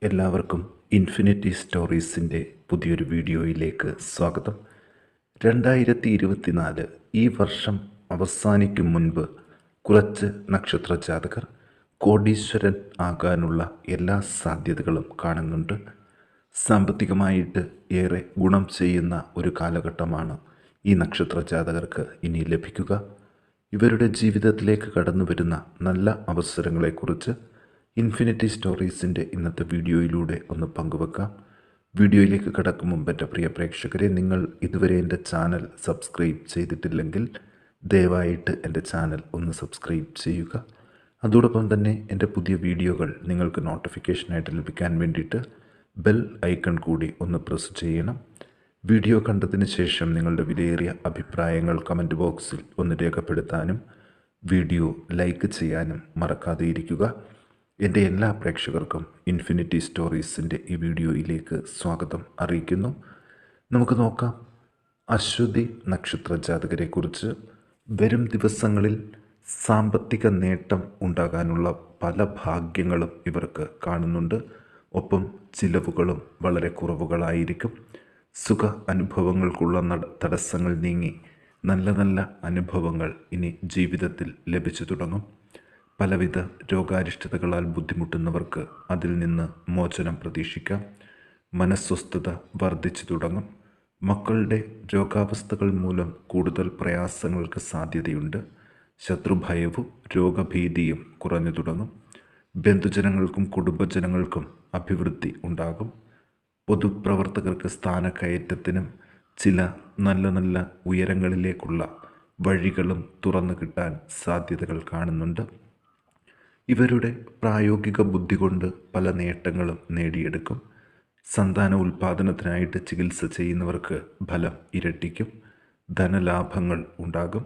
എല്ലാവർക്കും ഇൻഫിനിറ്റി സ്റ്റോറീസിൻ്റെ പുതിയൊരു വീഡിയോയിലേക്ക് സ്വാഗതം. 2024 ഈ വർഷം അവസാനിക്കും മുൻപ് കുറച്ച് നക്ഷത്ര ജാതകർ കോടീശ്വരൻ ആകാനുള്ള എല്ലാ സാധ്യതകളും കാണുന്നുണ്ട്. സാമ്പത്തികമായിട്ട് ഏറെ ഗുണം ചെയ്യുന്ന ഒരു കാലഘട്ടമാണ് ഈ നക്ഷത്ര ജാതകർക്ക് ഇനി ലഭിക്കുക. ഇവരുടെ ജീവിതത്തിലേക്ക് കടന്നു വരുന്ന നല്ല അവസരങ്ങളെക്കുറിച്ച് ഇൻഫിനിറ്റി സ്റ്റോറീസിൻ്റെ ഇന്നത്തെ വീഡിയോയിലൂടെ ഒന്ന് പങ്കുവെക്കാം. വീഡിയോയിലേക്ക് കടക്കും മുമ്പ് എൻ്റെ പ്രിയ പ്രേക്ഷകരെ, നിങ്ങൾ ഇതുവരെ എൻ്റെ ചാനൽ സബ്സ്ക്രൈബ് ചെയ്തിട്ടില്ലെങ്കിൽ ദയവായിട്ട് എൻ്റെ ചാനൽ ഒന്ന് സബ്സ്ക്രൈബ് ചെയ്യുക. അതോടൊപ്പം തന്നെ എൻ്റെ പുതിയ വീഡിയോകൾ നിങ്ങൾക്ക് നോട്ടിഫിക്കേഷനായിട്ട് ലഭിക്കാൻ വേണ്ടിയിട്ട് ബെൽ ഐക്കൺ കൂടി ഒന്ന് പ്രസ് ചെയ്യണം. വീഡിയോ കണ്ടതിന് ശേഷം നിങ്ങളുടെ വിലയേറിയ അഭിപ്രായങ്ങൾ കമൻറ്റ് ബോക്സിൽ ഒന്ന് രേഖപ്പെടുത്താനും വീഡിയോ ലൈക്ക് ചെയ്യാനും മറക്കാതെ ഇരിക്കുക. എൻ്റെ എല്ലാ പ്രേക്ഷകർക്കും ഇൻഫിനിറ്റി സ്റ്റോറീസിൻ്റെ ഈ വീഡിയോയിലേക്ക് സ്വാഗതം അറിയിക്കുന്നു. നമുക്ക് നോക്കാം അശ്വതി നക്ഷത്ര ജാതകരെക്കുറിച്ച്. വരും ദിവസങ്ങളിൽ സാമ്പത്തിക നേട്ടം ഉണ്ടാകാനുള്ള പല ഭാഗ്യങ്ങളും ഇവർക്ക് കാണുന്നുണ്ട്. ഒപ്പം ചിലവുകളും വളരെ കുറവുകളായിരിക്കും. സുഖ അനുഭവങ്ങൾക്കുള്ള തടസ്സങ്ങൾ നീങ്ങി നല്ല നല്ല അനുഭവങ്ങൾ ഇനി ജീവിതത്തിൽ ലഭിച്ചു തുടങ്ങും. പലവിധ രോഗാരിഷ്ടതകളാൽ ബുദ്ധിമുട്ടുന്നവർക്ക് അതിൽ നിന്ന് മോചനം പ്രതീക്ഷിക്കാം. മനസ്വസ്ഥത വർദ്ധിച്ചു തുടങ്ങും. മക്കളുടെ രോഗാവസ്ഥകൾ മൂലം കൂടുതൽ പ്രയാസങ്ങൾക്ക് സാധ്യതയുണ്ട്. ശത്രുഭയവും രോഗഭീതിയും കുറഞ്ഞു തുടങ്ങും. ബന്ധുജനങ്ങൾക്കും കുടുംബജനങ്ങൾക്കും അഭിവൃദ്ധി ഉണ്ടാകും. പൊതുപ്രവർത്തകർക്ക് സ്ഥാനക്കയറ്റത്തിനും ചില നല്ല നല്ല ഉയരങ്ങളിലേക്കുള്ള വഴികളും തുറന്നു കിട്ടാൻ സാധ്യതകൾ കാണുന്നുണ്ട്. ഇവരുടെ പ്രായോഗിക ബുദ്ധി കൊണ്ട് പല നേട്ടങ്ങളും നേടിയെടുക്കും. സന്താന ഉൽപാദനത്തിനായിട്ട് ചികിത്സ ചെയ്യുന്നവർക്ക് ഫലം ഇരട്ടിക്കും. ധനലാഭങ്ങൾ ഉണ്ടാകും.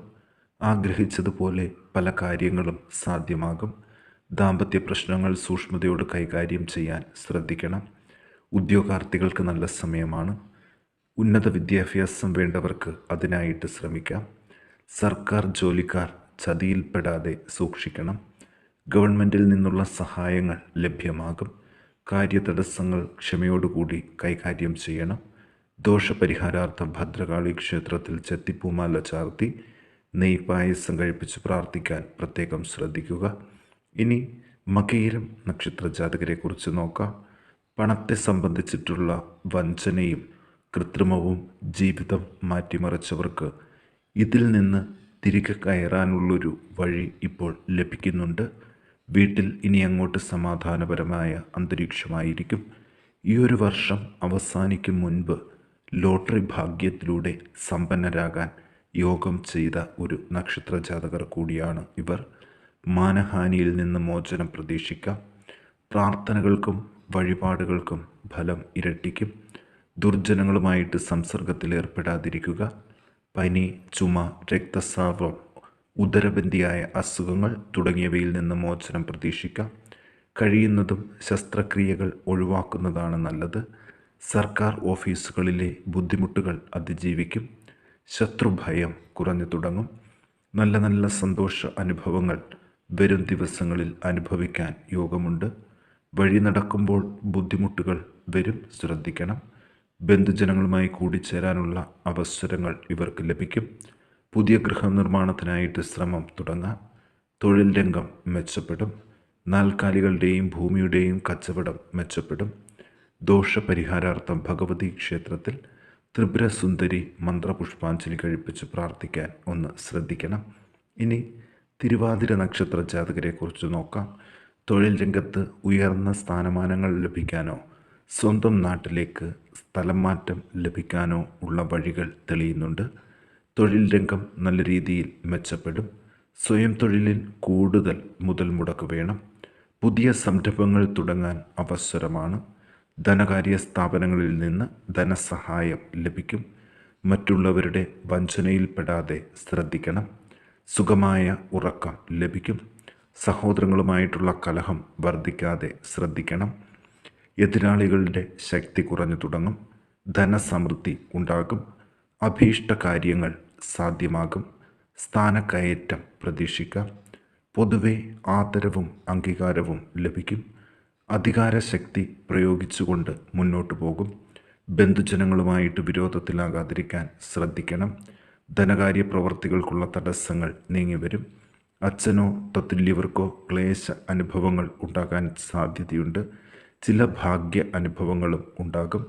ആഗ്രഹിച്ചതുപോലെ പല കാര്യങ്ങളും സാധ്യമാകും. ദാമ്പത്യ പ്രശ്നങ്ങൾ സൂക്ഷ്മതയോട് കൈകാര്യം ചെയ്യാൻ ശ്രദ്ധിക്കണം. ഉദ്യോഗാർത്ഥികൾക്ക് നല്ല സമയമാണ്. ഉന്നത വിദ്യാഭ്യാസം വേണ്ടവർക്ക് അതിനായിട്ട് ശ്രമിക്കാം. സർക്കാർ ജോലിക്കാർ ചതിയിൽപ്പെടാതെ സൂക്ഷിക്കണം. ഗവൺമെൻറ്റിൽ നിന്നുള്ള സഹായങ്ങൾ ലഭ്യമാകും. കാര്യതടസ്സങ്ങൾ ക്ഷമയോടുകൂടി കൈകാര്യം ചെയ്യണം. ദോഷപരിഹാരാർത്ഥം ഭദ്രകാളി ക്ഷേത്രത്തിൽ ചെത്തിപ്പൂമാല ചാർത്തി നെയ്പായസം കഴിപ്പിച്ച് പ്രാർത്ഥിക്കാൻ പ്രത്യേകം ശ്രദ്ധിക്കുക. ഇനി മകയിരം നക്ഷത്ര ജാതകരെക്കുറിച്ച് നോക്കാം. പണത്തെ സംബന്ധിച്ചിട്ടുള്ള വഞ്ചനയും കൃത്രിമവും ജീവിതം മാറ്റിമറിച്ചവർക്ക് ഇതിൽ നിന്ന് തിരികെ കയറാനുള്ളൊരു വഴി ഇപ്പോൾ ലഭിക്കുന്നുണ്ട്. വീട്ടിൽ ഇനി അങ്ങോട്ട് സമാധാനപരമായ അന്തരീക്ഷമായിരിക്കും. ഈ ഒരു വർഷം അവസാനിക്കും മുൻപ് ലോട്ടറി ഭാഗ്യത്തിലൂടെ സമ്പന്നരാകാൻ യോഗം ചെയ്ത ഒരു നക്ഷത്ര ജാതകർ കൂടിയാണ് ഇവർ. മാനഹാനിയിൽ നിന്ന് മോചനം പ്രതീക്ഷിക്കാം. പ്രാർത്ഥനകൾക്കും വഴിപാടുകൾക്കും ഫലം ഇരട്ടിക്കും. ദുർജനങ്ങളുമായിട്ട് സംസർഗത്തിലേർപ്പെടാതിരിക്കുക. പനി, ചുമ, രക്തസ്രാവം, ഉദരബന്ധിയായ അസുഖങ്ങൾ തുടങ്ങിയവയിൽ നിന്ന് മോചനം പ്രതീക്ഷിക്കാം. കഴിയുന്നതും ശസ്ത്രക്രിയകൾ ഒഴിവാക്കുന്നതാണ് നല്ലത്. സർക്കാർ ഓഫീസുകളിലെ ബുദ്ധിമുട്ടുകൾ അതിജീവിക്കും. ശത്രുഭയം കുറഞ്ഞു തുടങ്ങും. നല്ല നല്ല സന്തോഷ അനുഭവങ്ങൾ വരും ദിവസങ്ങളിൽ അനുഭവിക്കാൻ യോഗമുണ്ട്. വഴി നടക്കുമ്പോൾ ബുദ്ധിമുട്ടുകൾ വരും, ശ്രദ്ധിക്കണം. ബന്ധുജനങ്ങളുമായി കൂടിച്ചേരാനുള്ള അവസരങ്ങൾ ഇവർക്ക് ലഭിക്കും. പുതിയ ഗൃഹനിർമ്മാണത്തിനായിട്ട് ശ്രമം തുടങ്ങാം. തൊഴിൽ രംഗം മെച്ചപ്പെടും. നാൽക്കാലികളുടെയും ഭൂമിയുടെയും കച്ചവടം മെച്ചപ്പെടും. ദോഷപരിഹാരാർത്ഥം ഭഗവതി ക്ഷേത്രത്തിൽ ത്രിപുരസുന്ദരി മന്ത്രപുഷ്പാഞ്ജലി കഴിപ്പിച്ച് പ്രാർത്ഥിക്കാൻ ഒന്ന് ശ്രദ്ധിക്കണം. ഇനി തിരുവാതിര നക്ഷത്ര ജാതകരെക്കുറിച്ച് നോക്കാം. തൊഴിൽ രംഗത്ത് ഉയർന്ന സ്ഥാനമാനങ്ങൾ ലഭിക്കാനോ സ്വന്തം നാട്ടിലേക്ക് സ്ഥലം മാറ്റം ലഭിക്കാനോ ഉള്ള വഴികൾ തെളിയുന്നുണ്ട്. തൊഴിൽ രംഗം നല്ല രീതിയിൽ മെച്ചപ്പെടും. സ്വയം തൊഴിലിൽ കൂടുതൽ മുതൽ മുടക്ക് വേണം. പുതിയ സംരംഭങ്ങൾ തുടങ്ങാൻ അവസരമാണ്. ധനകാര്യ സ്ഥാപനങ്ങളിൽ നിന്ന് ധനസഹായം ലഭിക്കും. മറ്റുള്ളവരുടെ വഞ്ചനയിൽപ്പെടാതെ ശ്രദ്ധിക്കണം. സുഖമായ ഉറക്കം ലഭിക്കും. സഹോദരങ്ങളുമായിട്ടുള്ള കലഹം വർദ്ധിക്കാതെ ശ്രദ്ധിക്കണം. എതിരാളികളുടെ ശക്തി കുറഞ്ഞു തുടങ്ങും. ധനസമൃദ്ധി ഉണ്ടാകും. അഭീഷ്ട കാര്യങ്ങൾ സാധ്യമാകും. സ്ഥാനക്കയറ്റം പ്രതീക്ഷിക്കാം. പൊതുവെ ആദരവും അംഗീകാരവും ലഭിക്കും. അധികാരശക്തി പ്രയോഗിച്ചുകൊണ്ട് മുന്നോട്ടു പോകും. ബന്ധുജനങ്ങളുമായിട്ട് വിരോധത്തിലാകാതിരിക്കാൻ ശ്രദ്ധിക്കണം. ധനകാര്യ പ്രവർത്തികൾക്കുള്ള തടസ്സങ്ങൾ നീങ്ങിവരും. അച്ഛനോ തത്തുല്യവർക്കോ ക്ലേശ അനുഭവങ്ങൾ ഉണ്ടാകാൻ സാധ്യതയുണ്ട്. ചില ഭാഗ്യ അനുഭവങ്ങളും ഉണ്ടാകും.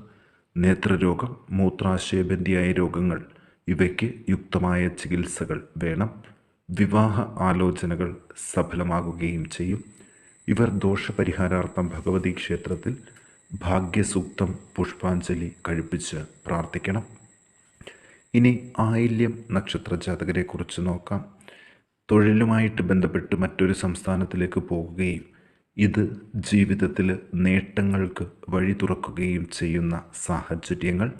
നേത്രരോഗം, മൂത്രാശയബന്ധിയായ രോഗങ്ങൾ, ഇവയ്ക്ക് യുക്തമായ ചികിത്സകൾ വേണം. വിവാഹ ആലോചനകൾ സഫലമാകുകയും ചെയ്യും. ഇവർ ദോഷപരിഹാരാർത്ഥം ഭഗവതി ക്ഷേത്രത്തിൽ ഭാഗ്യസൂക്തം പുഷ്പാഞ്ജലി കഴിപ്പിച്ച് പ്രാർത്ഥിക്കണം. ഇനി ആയില്യം നക്ഷത്ര ജാതകരെക്കുറിച്ച് നോക്കാം. തൊഴിലുമായിട്ട് ബന്ധപ്പെട്ട് മറ്റൊരു സംസ്ഥാനത്തിലേക്ക് പോകുകയും ഇത് ജീവിതത്തിൽ നേട്ടങ്ങൾക്ക് വഴി തുറക്കുകയും ചെയ്യുന്ന സാഹചര്യങ്ങൾ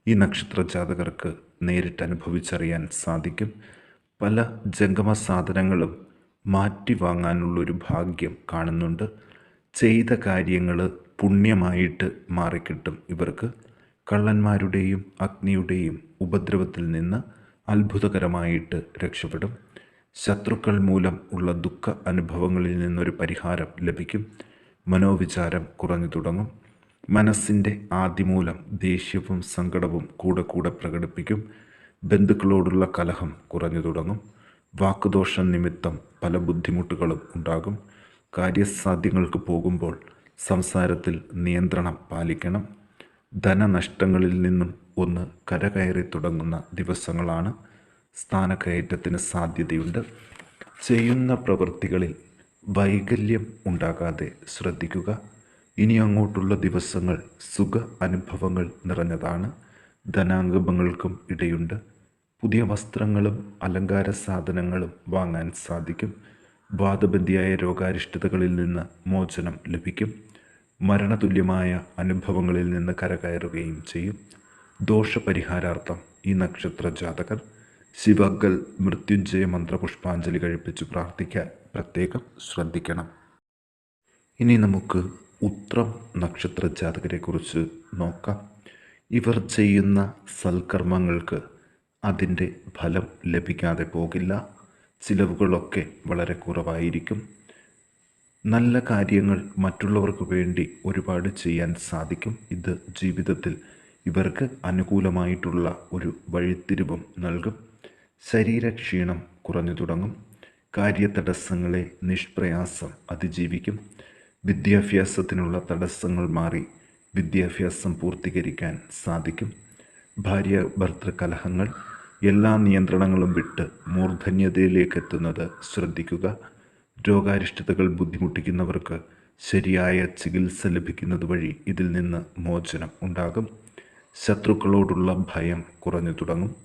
ഈ നക്ഷത്ര ജാതകർക്ക് നേരിട്ട് അനുഭവിച്ചറിയാൻ സാധിക്കും. പല ജംഗമ സാധനങ്ങളും മാറ്റി വാങ്ങാനുള്ളൊരു ഭാഗ്യം കാണുന്നുണ്ട്. ചെയ്ത കാര്യങ്ങൾ പുണ്യമായിട്ട് മാറിക്കിട്ടും. ഇവർക്ക് കള്ളന്മാരുടെയും അഗ്നിയുടെയും ഉപദ്രവത്തിൽ നിന്ന് അത്ഭുതകരമായിട്ട് രക്ഷപ്പെടും. ശത്രുക്കൾ മൂലം ഉള്ള ദുഃഖ അനുഭവങ്ങളിൽ നിന്നൊരു പരിഹാരം ലഭിക്കും. മനോവിചാരം കുറഞ്ഞു തുടങ്ങും. മനസ്സിൻ്റെ ആദിമൂലം ദേഷ്യവും സങ്കടവും കൂടെ കൂടെ പ്രകടിപ്പിക്കും. ബന്ധുക്കളോടുള്ള കലഹം കുറഞ്ഞു തുടങ്ങും. വാക്കുദോഷം നിമിത്തം പല ബുദ്ധിമുട്ടുകളും ഉണ്ടാകും. കാര്യസാധ്യങ്ങൾക്ക് പോകുമ്പോൾ സംസാരത്തിൽ നിയന്ത്രണം പാലിക്കണം. ധനനഷ്ടങ്ങളിൽ നിന്നും ഒന്ന് കരകയറി തുടങ്ങുന്ന ദിവസങ്ങളാണ്. സ്ഥാനക്കയറ്റത്തിന് സാധ്യതയുണ്ട്. ചെയ്യുന്ന പ്രവൃത്തികളിൽ വൈകല്യം ഉണ്ടാകാതെ ശ്രദ്ധിക്കുക. ഇനി അങ്ങോട്ടുള്ള ദിവസങ്ങൾ സുഖ അനുഭവങ്ങൾ നിറഞ്ഞതാണ്. ധനാഗമങ്ങൾക്കും ഇടയുണ്ട്. പുതിയ വസ്ത്രങ്ങളും അലങ്കാര സാധനങ്ങളും വാങ്ങാൻ സാധിക്കും. വാദബന്ധിയായ രോഗാരിഷ്ടതകളിൽ നിന്ന് മോചനം ലഭിക്കും. മരണതുല്യമായ അനുഭവങ്ങളിൽ നിന്ന് കരകയറുകയും ചെയ്യും. ദോഷപരിഹാരാർത്ഥം ഈ നക്ഷത്ര ജാതകർ ശിവഗൽ മൃത്യുഞ്ജയ മന്ത്രപുഷ്പാഞ്ജലി കഴിപ്പിച്ച് പ്രാർത്ഥിക്കാൻ പ്രത്യേകം ശ്രദ്ധിക്കണം. ഇനി നമുക്ക് ഉത്രം നക്ഷത്ര ജാതകരെക്കുറിച്ച് നോക്കാം. ഇവർ ചെയ്യുന്ന സൽക്കർമ്മങ്ങൾക്ക് അതിൻ്റെ ഫലം ലഭിക്കാതെ പോകില്ല. ചിലവുകളൊക്കെ വളരെ കുറവായിരിക്കും. നല്ല കാര്യങ്ങൾ മറ്റുള്ളവർക്ക് വേണ്ടി ഒരുപാട് ചെയ്യാൻ സാധിക്കും. ഇത് ജീവിതത്തിൽ ഇവർക്ക് അനുകൂലമായിട്ടുള്ള ഒരു വഴിത്തിരിവും നൽകും. ശരീരക്ഷീണം കുറഞ്ഞു തുടങ്ങും. കാര്യതടസ്സങ്ങളെ നിഷ്പ്രയാസം അതിജീവിക്കും. വിദ്യാഭ്യാസത്തിനുള്ള തടസ്സങ്ങൾ മാറി വിദ്യാഭ്യാസം പൂർത്തീകരിക്കാൻ സാധിക്കും. ഭാര്യ ഭർത്തൃ കലഹങ്ങൾ എല്ലാ നിയന്ത്രണങ്ങളും വിട്ട് മൂർധന്യതയിലേക്ക് എത്തുന്നത് ശ്രദ്ധിക്കുക. രോഗാരിഷ്ടതകൾ ബുദ്ധിമുട്ടിക്കുന്നവർക്ക് ശരിയായ ചികിത്സ ലഭിക്കുന്നത് വഴി ഇതിൽ നിന്ന് മോചനം ഉണ്ടാകും. ശത്രുക്കളോടുള്ള ഭയം കുറഞ്ഞു തുടങ്ങും.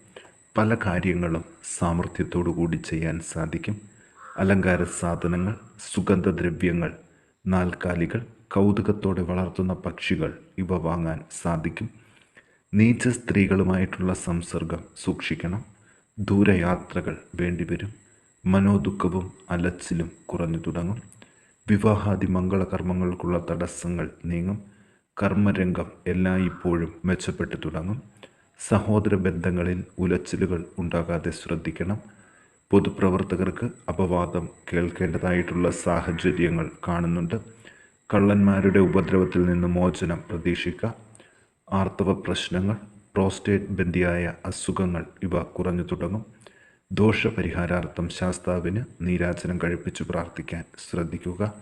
പല കാര്യങ്ങളും സാമർഥ്യത്തോടു കൂടി ചെയ്യാൻ സാധിക്കും. അലങ്കാര സാധനങ്ങൾ, സുഗന്ധദ്രവ്യങ്ങൾ, നാൽക്കാലികൾ, കൗതുകത്തോടെ വളർത്തുന്ന പക്ഷികൾ ഇവ വാങ്ങാൻ സാധിക്കും. നീച്ച സ്ത്രീകളുമായിട്ടുള്ള സംസർഗം സൂക്ഷിക്കണം. ദൂരയാത്രകൾ വേണ്ടിവരും. മനോദുഃഖവും അലച്ചിലും കുറഞ്ഞു തുടങ്ങും. വിവാഹാദി മംഗളകർമ്മങ്ങൾക്കുള്ള തടസ്സങ്ങൾ നീങ്ങും. കർമ്മരംഗം എല്ലായ്പ്പോഴും മെച്ചപ്പെട്ടു തുടങ്ങും. സഹോദര ബന്ധങ്ങളിൽ ഉലച്ചിലുകൾ ഉണ്ടാകാതെ ശ്രദ്ധിക്കണം. പൊതുപ്രവർത്തകർക്ക് അപവാദം കേൾക്കേണ്ടതായിട്ടുള്ള സാഹചര്യങ്ങൾ കാണുന്നുണ്ട്. കള്ളന്മാരുടെ ഉപദ്രവത്തിൽ നിന്ന് മോചനം പ്രതീക്ഷിക്കാം. ആർത്തവ പ്രശ്നങ്ങൾ, പ്രോസ്റ്റേറ്റ് ബന്ധിയായ അസുഖങ്ങൾ ഇവ കുറഞ്ഞു തുടങ്ങും. ദോഷപരിഹാരാർത്ഥം ശാസ്താവിന് നീരാജനം കഴിപ്പിച്ചു പ്രാർത്ഥിക്കാൻ ശ്രദ്ധിക്കുക.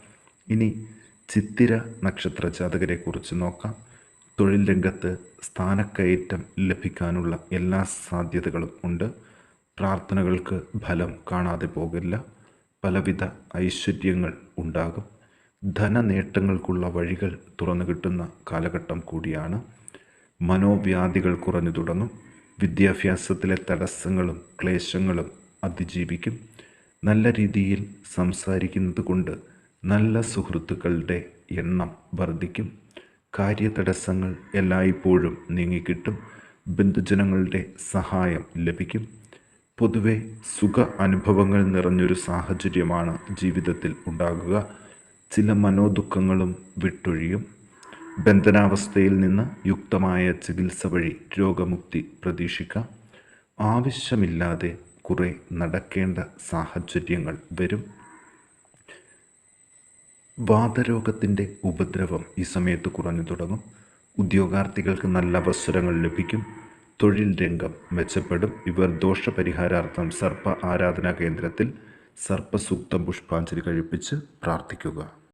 ഇനി ചിത്തിര നക്ഷത്ര ജാതകരെക്കുറിച്ച് നോക്കാം. തൊഴിൽ രംഗത്ത് സ്ഥാനക്കയറ്റം ലഭിക്കാനുള്ള എല്ലാ സാധ്യതകളും ഉണ്ട്. പ്രാർത്ഥനകൾക്ക് ഫലം കാണാതെ പോകില്ല. പലവിധ ഐശ്വര്യങ്ങൾ ഉണ്ടാകും. ധനനേട്ടങ്ങൾക്കുള്ള വഴികൾ തുറന്നു കിട്ടുന്ന കാലഘട്ടം കൂടിയാണ്. മനോവ്യാധികൾ കുറഞ്ഞു തുടങ്ങും. വിദ്യാഭ്യാസത്തിലെ തടസ്സങ്ങളും ക്ലേശങ്ങളും അതിജീവിക്കും. നല്ല രീതിയിൽ സംസാരിക്കുന്നത് കൊണ്ട് നല്ല സുഹൃത്തുക്കളുടെ എണ്ണം വർദ്ധിക്കും. കാര്യതടസ്സങ്ങൾ എല്ലായ്പ്പോഴും നീങ്ങിക്കിട്ടും. ബന്ധുജനങ്ങളുടെ സഹായം ലഭിക്കും. പൊതുവെ സുഖ അനുഭവങ്ങൾ നിറഞ്ഞൊരു സാഹചര്യമാണ് ജീവിതത്തിൽ ഉണ്ടാകുക. ചില മനോദുഃഖങ്ങളും വിട്ടൊഴിയും. ബന്ധനാവസ്ഥയിൽ നിന്ന് യുക്തമായ ചികിത്സ വഴി രോഗമുക്തി പ്രതീക്ഷിക്കാം. ആവശ്യമില്ലാതെ കുറെ നടക്കേണ്ട സാഹചര്യങ്ങൾ വരും. വാതരോഗത്തിൻ്റെ ഉപദ്രവം ഈ സമയത്ത് കുറഞ്ഞു തുടങ്ങും. ഉദ്യോഗാർത്ഥികൾക്ക് നല്ല അവസരങ്ങൾ ലഭിക്കും. തൊഴിൽ രംഗം മെച്ചപ്പെടും. ഇവർ ദോഷപരിഹാരാർത്ഥം സർപ്പ ആരാധനാ കേന്ദ്രത്തിൽ സർപ്പസൂക്തം പുഷ്പാഞ്ജലി കഴിപ്പിച്ച് പ്രാർത്ഥിക്കുക.